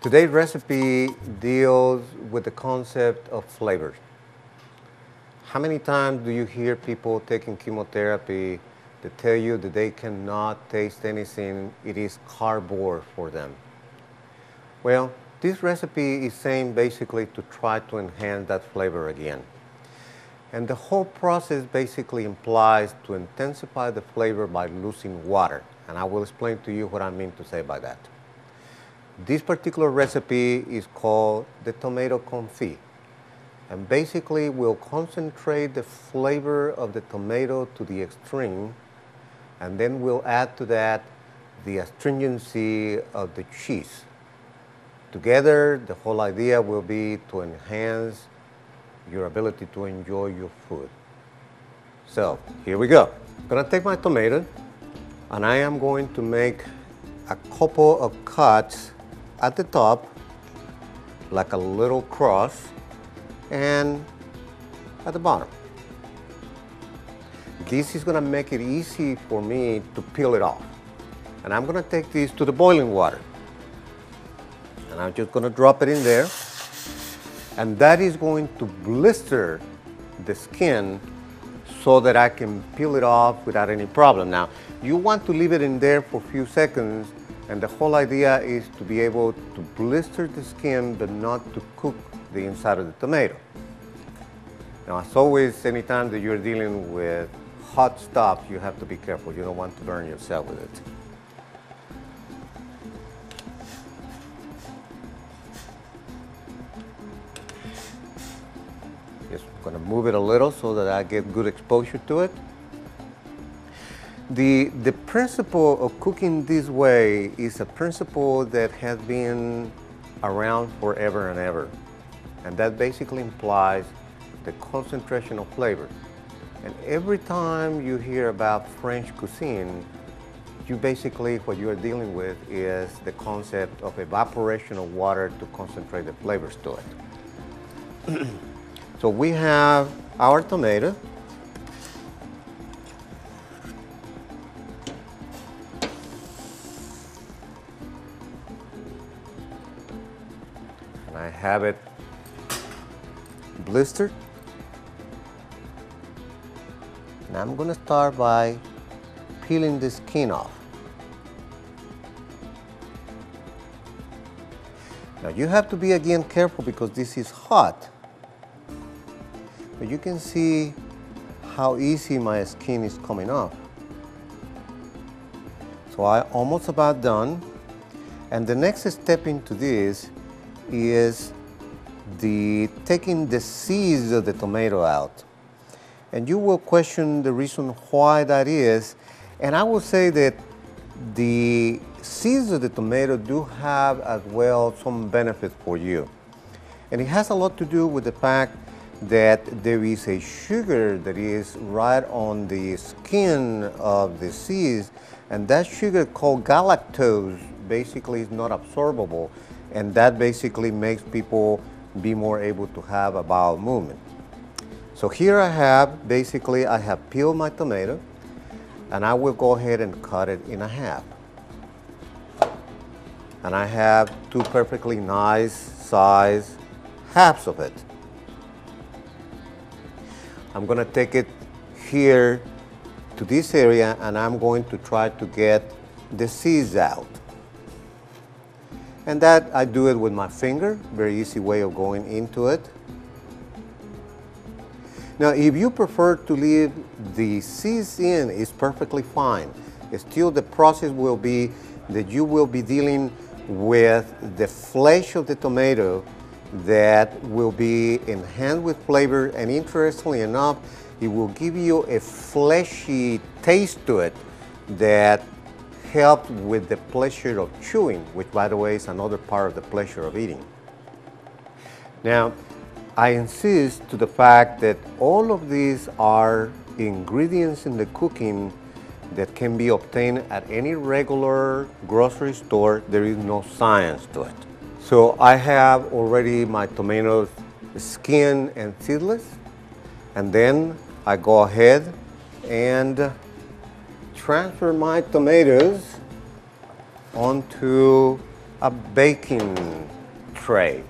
Today's recipe deals with the concept of flavors. How many times do you hear people taking chemotherapy that tell you that they cannot taste anything, it is cardboard for them? Well, this recipe is saying basically to try to enhance that flavor again. And the whole process basically implies to intensify the flavor by losing water. And I will explain to you what I mean to say by that. This particular recipe is called the tomato confit. And basically we'll concentrate the flavor of the tomato to the extreme, and then we'll add to that the astringency of the cheese. Together, the whole idea will be to enhance your ability to enjoy your food. So, here we go. I'm gonna take my tomato, and I am going to make a couple of cuts at the top, like a little cross, and at the bottom. This is gonna make it easy for me to peel it off. And I'm gonna take this to the boiling water. And I'm just gonna drop it in there. And that is going to blister the skin so that I can peel it off without any problem. Now, you want to leave it in there for a few seconds, and the whole idea is to be able to blister the skin but not to cook the inside of the tomato. Now, as always, anytime that you're dealing with hot stuff, you have to be careful. You don't want to burn yourself with it. Just gonna move it a little so that I get good exposure to it. The principle of cooking this way is a principle that has been around forever and ever. And that basically implies the concentration of flavor. And every time you hear about French cuisine, what you are dealing with is the concept of evaporation of water to concentrate the flavors to it. So we have our tomato. And I have it blistered. And I'm going to start by peeling the skin off. Now you have to be again careful because this is hot. But you can see how easy my skin is coming off. So I'm almost about done. And the next step into this is taking the seeds of the tomato out. And you will question the reason why that is. And I will say that the seeds of the tomato do have as well some benefits for you. And it has a lot to do with the fact that there is a sugar that is right on the skin of the seeds, and that sugar called galactose basically is not absorbable, and that basically makes people be more able to have a bowel movement. So here I have peeled my tomato, and I will go ahead and cut it in half. And I have two perfectly nice size halves of it. I'm going to take it here to this area, and I'm going to try to get the seeds out. And that I do it with my finger, very easy way of going into it. Now, if you prefer to leave the seeds in, it's perfectly fine. Still, the process will be that you will be dealing with the flesh of the tomato that will be enhanced with flavor, and interestingly enough, it will give you a fleshy taste to it that helps with the pleasure of chewing, which, by the way, is another part of the pleasure of eating. Now, I insist to the fact that all of these are ingredients in the cooking that can be obtained at any regular grocery store. There is no science to it. So I have already my tomatoes skinned and seedless, and then I go ahead and transfer my tomatoes onto a baking tray.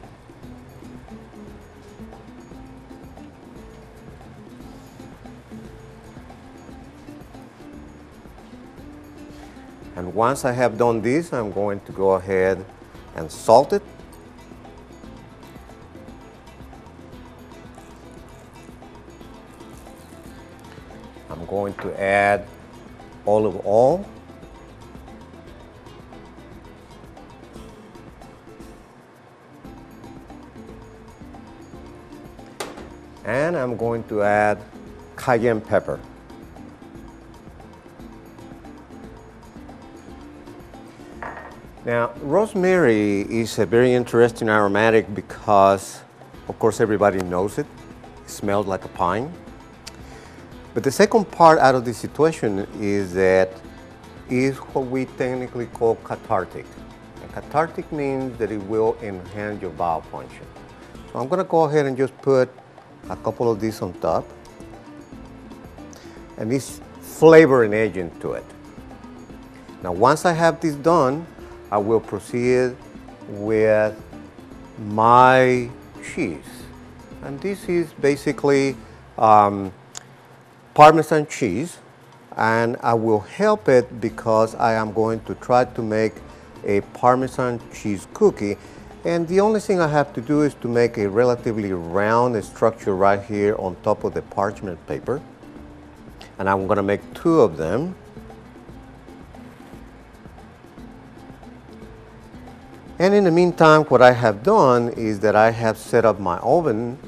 And once I have done this, I'm going to go ahead and salt it. I'm going to add olive oil. And I'm going to add cayenne pepper. Now, rosemary is a very interesting aromatic because, of course, everybody knows it. It smells like a pine. But the second part out of this situation is that is what we technically call cathartic. And cathartic means that it will enhance your bowel function. So I'm going to go ahead and just put a couple of these on top. And this flavoring agent to it. Now, once I have this done, I will proceed with my cheese. And this is basically Parmesan cheese, and I will help it because I am going to try to make a Parmesan cheese cookie. And the only thing I have to do is to make a relatively round structure right here on top of the parchment paper. And I'm going to make 2 of them. And in the meantime, what I have done is that I have set up my oven,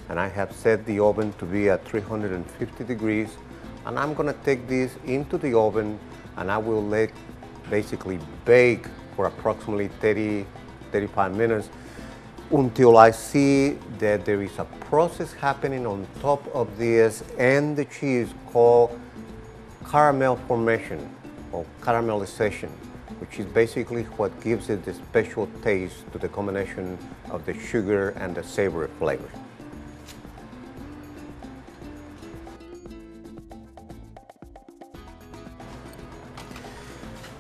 and I have set the oven to be at 350 degrees. And I'm going to take this into the oven, and I will let basically bake for approximately 30-35 minutes until I see that there is a process happening on top of this and the cheese called caramel formation or caramelization, which is basically what gives it the special taste to the combination of the sugar and the savory flavor.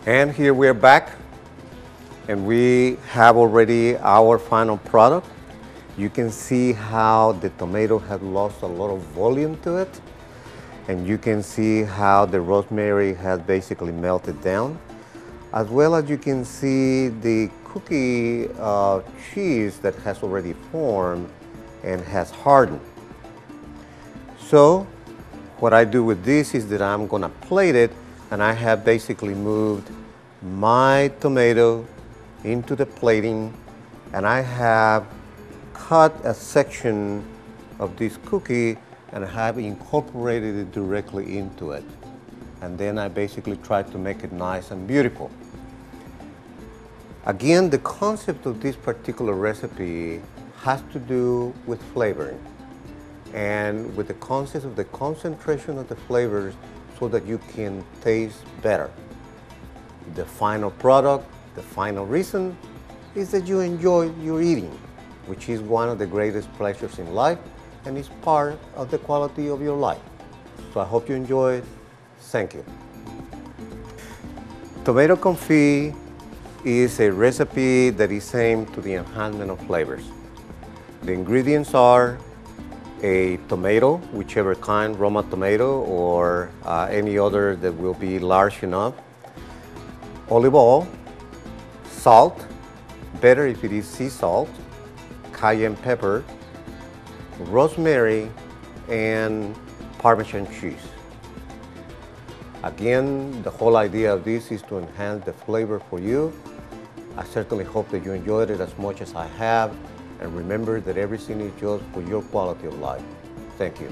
And here we're back, and we have already our final product. You can see how the tomato has lost a lot of volume to it, and you can see how the rosemary has basically melted down, as well as you can see the cookie cheese that has already formed and has hardened. So what I do with this is that I'm going to plate it, and I have basically moved my tomato into the plating, and I have cut a section of this cookie and have incorporated it directly into it. And then I basically try to make it nice and beautiful. Again, the concept of this particular recipe has to do with flavoring and with the concept of the concentration of the flavors so that you can taste better. The final product, the final reason is that you enjoy your eating, which is one of the greatest pleasures in life and is part of the quality of your life. So I hope you enjoy it. Thank you. Tomato confit is a recipe that is aimed to the enhancement of flavors. The ingredients are a tomato, whichever kind, Roma tomato or any other that will be large enough, olive oil, salt, better if it is sea salt, cayenne pepper, rosemary, and Parmesan cheese. Again, the whole idea of this is to enhance the flavor for you. I certainly hope that you enjoyed it as much as I have. And remember that everything is just for your quality of life. Thank you.